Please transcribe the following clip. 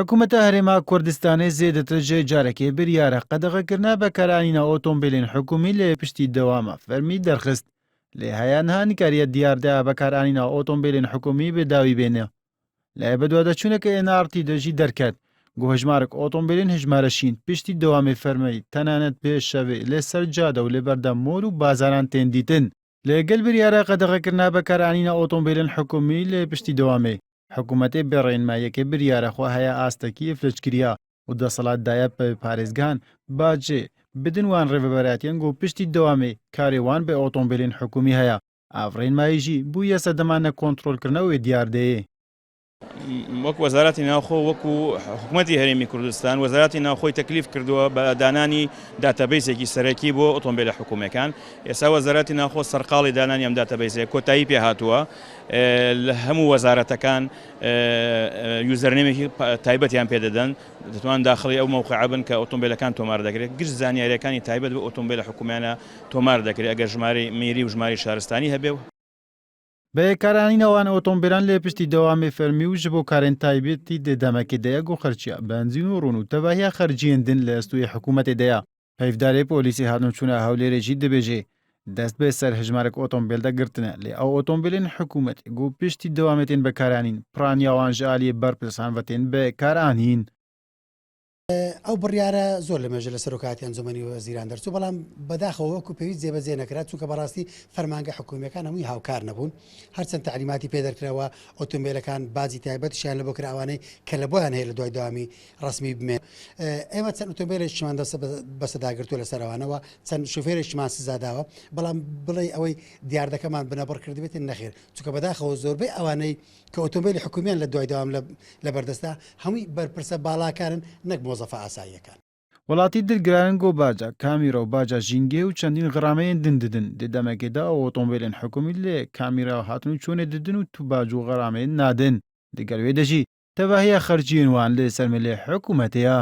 حکوومەتە هەرێما کوردستانی زێدەتر جێ جارێکێ بریارە قەدەغەکردنا بەکارانینە ئۆتۆمبیلین حکومی لێ پشتی دەوامە فەرمی دەرخست لێ هەیەنها نیکاریە دیاردە بەکارانینە ئۆتۆمبیلین حکومی بێداوی بێنێ لای بەدوادەچوونەکە ئێنارتی دەژی دەرکات گۆهژمارک ئۆتۆمبیلین هژمارەشین پشتی دەوامی فەرمەی تەنانەت پێشەوێ لێسەر جادە و لێبەردە مۆر و بازاران تێندیتن لەگەل بریارە قەدەغەکردنا بەکارانینە ئۆتۆمبیلین حکومی لێ پشتی دەوامێ حکوومەتێ بێڕێنماییەکە بریارەخوا هەیە ئاستەکی فلجکریا و دەسەڵاتدایە بە پارێزگان باجێ بدن وان ڕێبەبەراتیان گۆ پشتی دەوامێ کارێوان بە ئۆتۆمبیلین حکومی هەیە ئافرێنماییژی بوو یەسە دەمانە کۆنتڕۆلکردنەوەی دیاردەیە وەک وەزارەتی ناوخۆ وەکو حکوومەتی هەرێمی کوردستان وەزارەتی ناوخۆی تەکلیف کردووە بە دانانی داتەبەیسێکی سەرەکی بۆ ئۆتۆمبیلە حکوومەکان ئێستا وەزارەتی ناوخۆ سەرقاڵی دانانی ئەم داتەبەیسێ کۆتایی پێ هاتووە لە هەموو وەزارەتەکان یوزەرنێمێکی تایبەتیان پێدەدەن دەتوان داخڵی ئەو مەوقعە بن کە ئۆتۆمبیلەکان تۆمار دەکرێت گشت زانیاریەکانی تایبەت بە ئۆتۆمبیلە حکوومیانە تۆمار دەکرێت ئەگەر ژماری میری و ژماری شارستانی هەبێ بەکارانینەوان ئۆتۆمبیلان لێ پشتی دەوامی فەرمی و ji بۆ karên taybetî dê demekê de ye got xerçiya benzîn û ron û tevahiya xerciyên din li estûyê hikûmetê de ye hevdarê polîsê hatûnçûna Hewlêrê jî dibêje dest bê ser hejmarek ئۆتۆمبیل de girtine lê ew ئۆتۆمبیلên hikûmetê got piştî dewamê tên bekaranîn piraniya wan ji aliyê berpirsan ve tên bekaranîn ئەو بڕیارە زۆر لە مێژە لە سەرۆکاتی ئەنجومەنی وەزیران دەرچوو بەڵام بەداخەوە وەکو پێویست جێبەجێ نەکرات چونکە بەڕاستی فەرمانگە حکوومیەکان هەمووی هاوکار نەبوون هەرچەند تعلیماتی پێدەرکراوە ئۆتۆمبیلەکان باجی تایبەتیشیان لە بۆ کراوانەی کە لە بۆیان هەیە لە دوای داوامی ڕسمی بمێن ئێمە چەند ئۆتۆمبیلێکمان بەسەداگرتووە لە سەروانەوە چەند شوفێرێکمان سزاداوە بەڵام بڵێ ئەوەی دیاردەکەمان بنەبڕ کردبێتن نەخێر چونکە بەداخەوە زۆربەی ئەوانەی کە ئۆتۆمبیلی حکومیان لە دوای داوام لە بەردەستا هەمووی بەرپرسە باڵاکارن نەک مۆزەفە ئاساییەکان وڵاتی دلگران گۆ باجە کامیرە و باجە ژینگێ و چەندین غرامەیەن din didin dê demekê de ئۆتۆمبیلên حکومی lê kamîra hatû çûnê didin û tu bac û غرامeyên nadin digel wê de jî tevahiya xerciyên wan lê ser milê hikûmetê ye